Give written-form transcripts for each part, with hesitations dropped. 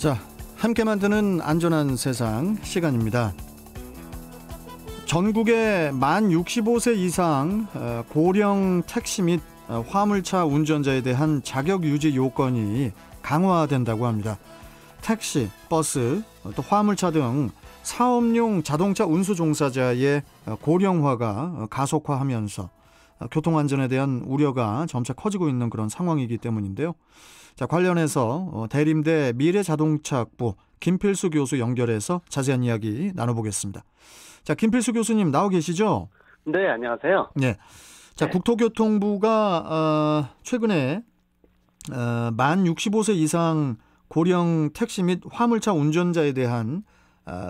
자, 함께 만드는 안전한 세상 시간입니다. 전국의 만 65세 이상 고령 택시 및 화물차 운전자에 대한 자격 유지 요건이 강화된다고 합니다. 택시, 버스, 또 화물차 등 사업용 자동차 운수 종사자의 고령화가 가속화하면서 교통안전에 대한 우려가 점차 커지고 있는 그런 상황이기 때문인데요. 자, 관련해서 대림대 미래자동차학부 김필수 교수 연결해서 자세한 이야기 나눠보겠습니다. 자, 김필수 교수님 나오 계시죠? 네, 안녕하세요. 네. 자, 네. 국토교통부가 최근에 만 65세 이상 고령 택시 및 화물차 운전자에 대한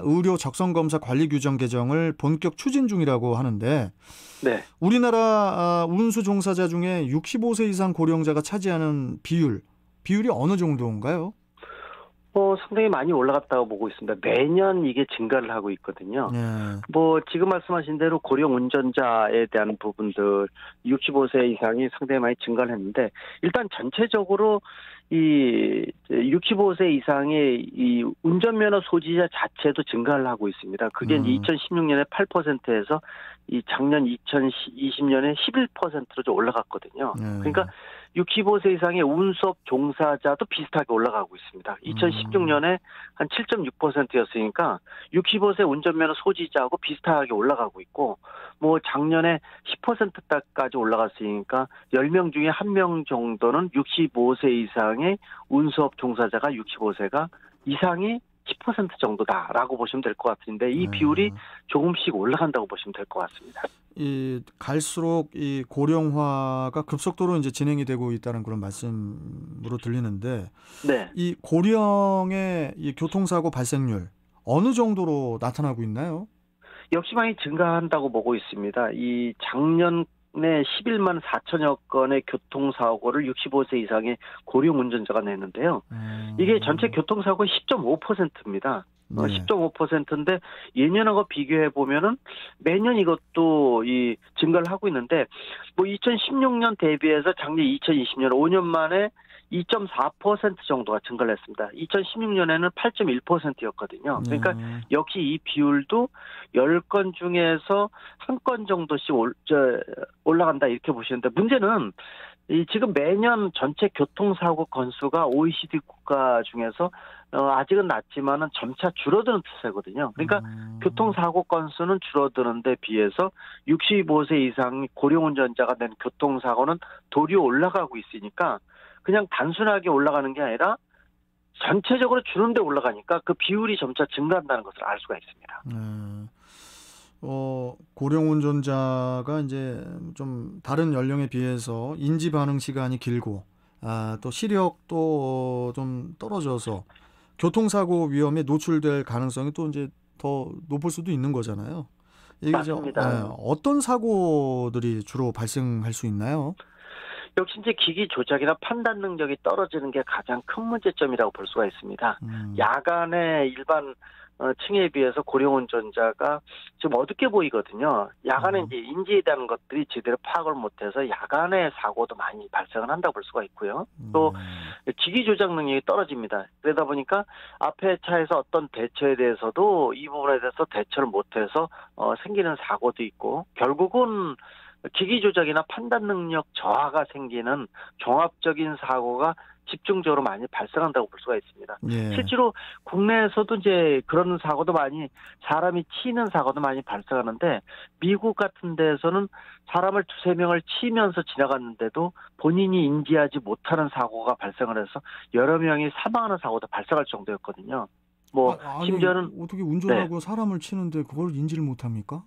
의료 적성검사 관리 규정 개정을 본격 추진 중이라고 하는데, 네. 우리나라 운수 종사자 중에 65세 이상 고령자가 차지하는 비율이 어느 정도인가요? 상당히 많이 올라갔다고 보고 있습니다. 매년 이게 증가를 하고 있거든요. 네. 지금 말씀하신 대로 고령 운전자에 대한 부분들 65세 이상이 상당히 많이 증가를 했는데, 일단 전체적으로 이 65세 이상의 이 운전면허 소지자 자체도 증가를 하고 있습니다. 그게 2016년에 8%에서 이 작년 2020년에 11%로 좀 올라갔거든요. 그러니까 65세 이상의 운수업 종사자도 비슷하게 올라가고 있습니다. 2016년에 한 7.6%였으니까 65세 운전면허 소지자하고 비슷하게 올라가고 있고, 작년에 10%까지 올라갔으니까 10명 중에 1명 정도는 65세 이상의 운수업 종사자가 65세가 이상이 10% 정도다라고 보시면 될 것 같은데, 이 비율이 조금씩 올라간다고 보시면 될 것 같습니다. 갈수록 이 고령화가 급속도로 이제 진행이 되고 있다는 그런 말씀으로 들리는데, 네. 이 고령의 이 교통사고 발생률 어느 정도로 나타나고 있나요? 역시 많이 증가한다고 보고 있습니다. 이 작년에 11만 4천여 건의 교통사고를 65세 이상의 고령 운전자가 냈는데요. 이게 전체 교통사고의 10.5%입니다. 10.5%인데 예년하고 비교해 보면은 매년 이것도 이 증가를 하고 있는데, 2016년 대비해서 작년 2020년 5년 만에 2.4% 정도가 증가를 했습니다. 2016년에는 8.1%였거든요. 그러니까 역시 이 비율도 10건 중에서 1건 정도씩 올라간다 이렇게 보시는데, 문제는 지금 매년 전체 교통사고 건수가 OECD 국가 중에서 아직은 낮지만은 점차 줄어드는 추세거든요. 그러니까 교통사고 건수는 줄어드는 데 비해서 65세 이상 고령 운전자가 낸 교통사고는 도리어 올라가고 있으니까, 그냥 단순하게 올라가는 게 아니라 전체적으로 주는데 올라가니까 그 비율이 점차 증가한다는 것을 알 수가 있습니다. 고령 운전자가 이제 좀 다른 연령에 비해서 인지 반응 시간이 길고, 또 시력도 좀 떨어져서 교통사고 위험에 노출될 가능성이 또 이제 더 높을 수도 있는 거잖아요. 이게 맞습니다. 어떤 사고들이 주로 발생할 수 있나요? 역시 이제 기기 조작이나 판단 능력이 떨어지는 게 가장 큰 문제점이라고 볼 수가 있습니다. 야간에 일반 층에 비해서 고령 운전자가 좀 어둡게 보이거든요. 야간에 이제 인지에 대한 것들이 제대로 파악을 못해서 야간에 사고도 많이 발생을 한다고 볼 수가 있고요. 또 기기 조작 능력이 떨어집니다. 그러다 보니까 앞에 차에서 어떤 대처에 대해서도 이 부분에 대해서 대처를 못해서 생기는 사고도 있고, 결국은 기기 조작이나 판단 능력 저하가 생기는 종합적인 사고가 집중적으로 많이 발생한다고 볼 수가 있습니다. 예. 실제로 국내에서도 이제 그런 사고도 많이, 사람이 치이는 사고도 많이 발생하는데, 미국 같은 데에서는 사람을 2-3명을 치면서 지나갔는데도 본인이 인지하지 못하는 사고가 발생을 해서 여러 명이 사망하는 사고도 발생할 정도였거든요. 심지어는 어떻게 운전하고 네. 사람을 치는데 그걸 인지를 못합니까?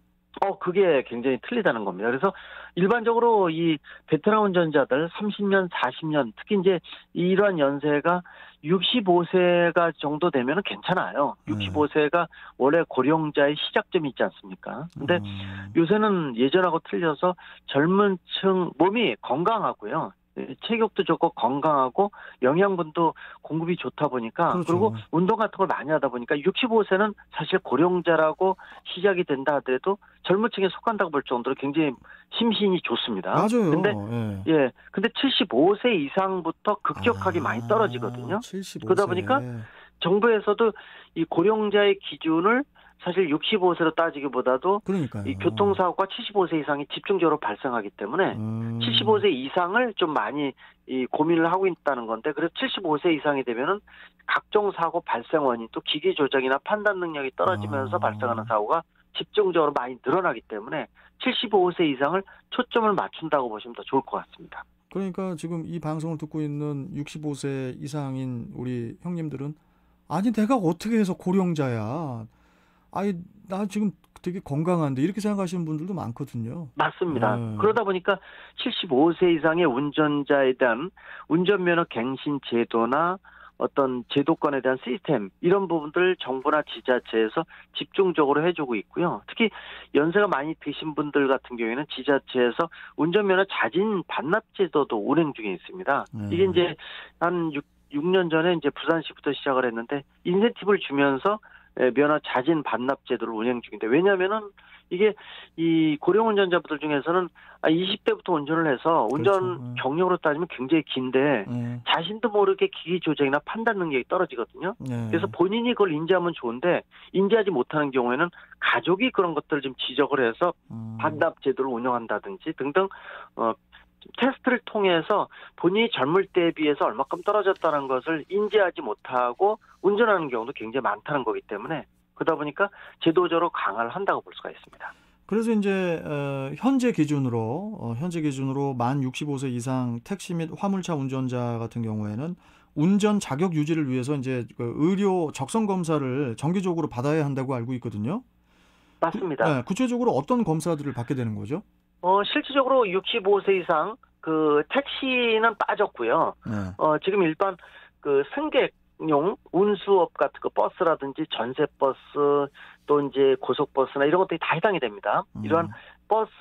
그게 굉장히 틀리다는 겁니다. 그래서 일반적으로 이 베테랑 운전자들 30년, 40년, 특히 이제 이러한 연세가 65세가 정도 되면 괜찮아요. 65세가 원래 고령자의 시작점이 있지 않습니까? 근데 요새는 예전하고 틀려서 젊은 층 몸이 건강하고요. 체격도 좋고 건강하고 영양분도 공급이 좋다 보니까, 그렇죠. 그리고 운동 같은 걸 많이 하다 보니까 65세는 사실 고령자라고 시작이 된다 하더라도 젊은 층에 속한다고 볼 정도로 굉장히 심신이 좋습니다. 맞아요. 근데 75세 이상부터 급격하게 많이 떨어지거든요. 75세. 그러다 보니까 정부에서도 이 고령자의 기준을 사실 65세로 따지기보다도 그러니까요. 이 교통사고가 75세 이상이 집중적으로 발생하기 때문에 75세 이상을 좀 많이 이 고민을 하고 있다는 건데, 그래서 75세 이상이 되면은 각종 사고 발생 원인 또 기기 조작이나 판단 능력이 떨어지면서 발생하는 사고가 집중적으로 많이 늘어나기 때문에 75세 이상을 초점을 맞춘다고 보시면 더 좋을 것 같습니다. 그러니까 지금 이 방송을 듣고 있는 65세 이상인 우리 형님들은 아니 내가 어떻게 해서 고령자야. 아니 나 지금 되게 건강한데 이렇게 생각하시는 분들도 많거든요. 맞습니다. 그러다 보니까 75세 이상의 운전자에 대한 운전면허 갱신 제도나 어떤 제도권에 대한 시스템 이런 부분들 정부나 지자체에서 집중적으로 해주고 있고요. 특히 연세가 많이 드신 분들 같은 경우에는 지자체에서 운전면허 자진 반납 제도도 운행 중에 있습니다. 이게 이제 한 6년 전에 이제 부산시부터 시작을 했는데 인센티브를 주면서 면허 자진 반납 제도를 운영 중인데, 왜냐하면은 이게 이 고령 운전자분들 중에서는 20대부터 운전을 해서 운전 그렇죠. 경력으로 따지면 굉장히 긴데 자신도 모르게 기기 조작이나 판단 능력이 떨어지거든요. 그래서 본인이 그걸 인지하면 좋은데 인지하지 못하는 경우에는 가족이 그런 것들을 좀 지적을 해서 반납 제도를 운영한다든지 등등 테스트를 통해서 본인이 젊을 때에 비해서 얼마큼 떨어졌다는 것을 인지하지 못하고 운전하는 경우도 굉장히 많다는 거기 때문에, 그러다 보니까 제도적으로 강화를 한다고 볼 수가 있습니다. 그래서 이제 현재 기준으로 만 65세 이상 택시 및 화물차 운전자 같은 경우에는 운전 자격 유지를 위해서 이제 그 의료 적성 검사를 정기적으로 받아야 한다고 알고 있거든요. 맞습니다. 구체적으로 어떤 검사들을 받게 되는 거죠? 실질적으로 65세 이상 그 택시는 빠졌고요. 지금 일반 그 승객용 운수업 같은 거 버스라든지 전세버스 또 이제 고속버스나 이런 것들이 다 해당이 됩니다. 이러한 버스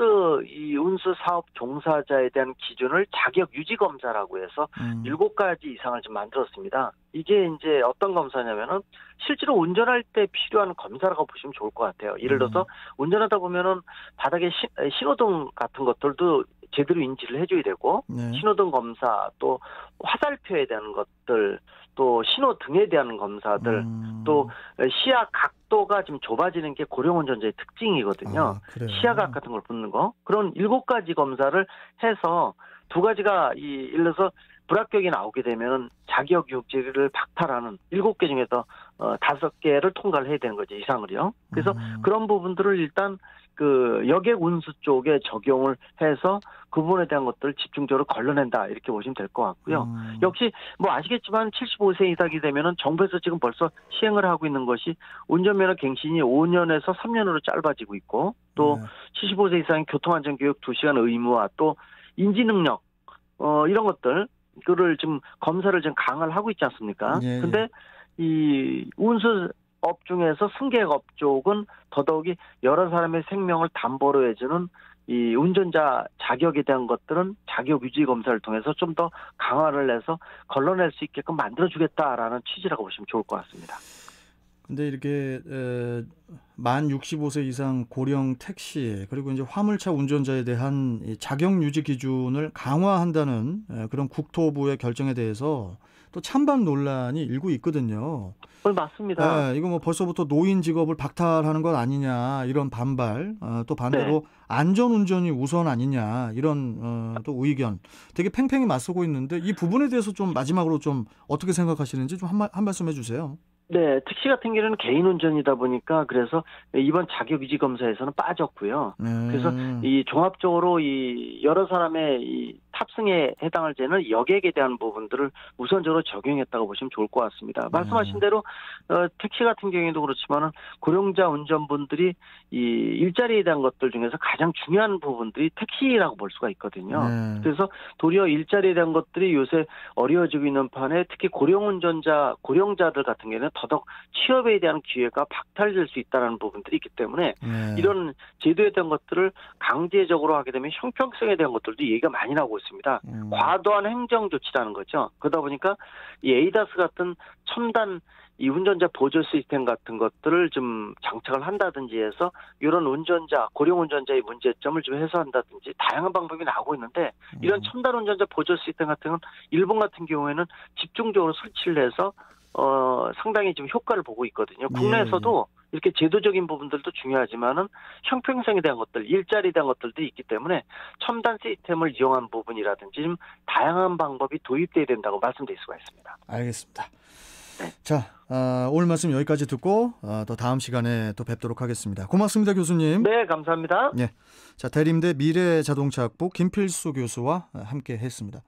이 운수 사업 종사자에 대한 기준을 자격 유지 검사라고 해서 7가지 이상을 좀 만들었습니다. 이게 이제 어떤 검사냐면은 실제로 운전할 때 필요한 검사라고 보시면 좋을 것 같아요. 예를 들어서 운전하다 보면은 바닥에 신호등 같은 것들도 제대로 인지를 해줘야 되고, 신호등 검사, 또 화살표에 대한 것들, 또 신호등에 대한 검사들, 또 시야 각도가 좀 좁아지는 게 고령 운전자의 특징이거든요. 시야각 같은 걸 붙는 거. 그런 7가지 검사를 해서 2가지가 예를 들어서 불합격이 나오게 되면 자격 유지를 박탈하는 7개 중에서 5개를 통과를 해야 되는 거죠, 이상을요. 그래서 그런 부분들을 일단 그 여객 운수 쪽에 적용을 해서 그 부분에 대한 것들을 집중적으로 걸러낸다, 이렇게 보시면 될 것 같고요. 역시 뭐 아시겠지만 75세 이상이 되면은 정부에서 지금 벌써 시행을 하고 있는 것이 운전면허 갱신이 5년에서 3년으로 짧아지고 있고, 또 75세 이상의 교통안전교육 2시간 의무화, 또 인지능력 이런 것들 그를 지금 검사를 좀 강화를 하고 있지 않습니까? 근데 이 운수업 중에서 승객업 쪽은 더더욱이 여러 사람의 생명을 담보로 해주는 이 운전자 자격에 대한 것들은 자격 유지 검사를 통해서 좀 더 강화를 해서 걸러낼 수 있게끔 만들어주겠다라는 취지라고 보시면 좋을 것 같습니다. 근데 이렇게 만 65세 이상 고령 택시 그리고 이제 화물차 운전자에 대한 이 자격 유지 기준을 강화한다는 그런 국토부의 결정에 대해서 또 찬반 논란이 일고 있거든요. 맞습니다. 이거 뭐 벌써부터 노인 직업을 박탈하는 것 아니냐 이런 반발, 또 반대로 안전운전이 우선 아니냐 이런 또 의견 되게 팽팽히 맞서고 있는데 이 부분에 대해서 좀 마지막으로 좀 어떻게 생각하시는지 좀 한 말씀 해주세요. 네, 택시 같은 경우는 개인 운전이다 보니까 그래서 이번 자격 유지 검사에서는 빠졌고요. 그래서 이 종합적으로 이 여러 사람의 이 탑승에 해당할 때는 여객에 대한 부분들을 우선적으로 적용했다고 보시면 좋을 것 같습니다. 말씀하신 대로 택시 같은 경우에도 그렇지만은 고령자 운전분들이 이 일자리에 대한 것들 중에서 가장 중요한 부분들이 택시라고 볼 수가 있거든요. 그래서 도리어 일자리에 대한 것들이 요새 어려워지고 있는 판에 특히 고령자들 같은 경우에는 더더욱 취업에 대한 기회가 박탈될 수 있다는 부분들이 있기 때문에 이런 제도에 대한 것들을 강제적으로 하게 되면 형평성에 대한 것들도 얘기가 많이 나오고 있습니다. 과도한 행정 조치라는 거죠. 그러다 보니까 이 에이다스 같은 첨단 이 운전자 보조 시스템 같은 것들을 좀 장착을 한다든지 해서 이런 고령 운전자의 문제점을 좀 해소한다든지 다양한 방법이 나오고 있는데, 이런 첨단 운전자 보조 시스템 같은 건 일본 같은 경우에는 집중적으로 설치를 해서 상당히 좀 효과를 보고 있거든요. 국내에서도 이렇게 제도적인 부분들도 중요하지만은 형평성에 대한 것들, 일자리에 대한 것들도 있기 때문에 첨단 시스템을 이용한 부분이라든지 좀 다양한 방법이 도입돼야 된다고 말씀드릴 수가 있습니다. 알겠습니다. 네. 자, 오늘 말씀 여기까지 듣고 또 다음 시간에 또 뵙도록 하겠습니다. 고맙습니다, 교수님. 네, 감사합니다. 자, 대림대 미래자동차학부 김필수 교수와 함께 했습니다.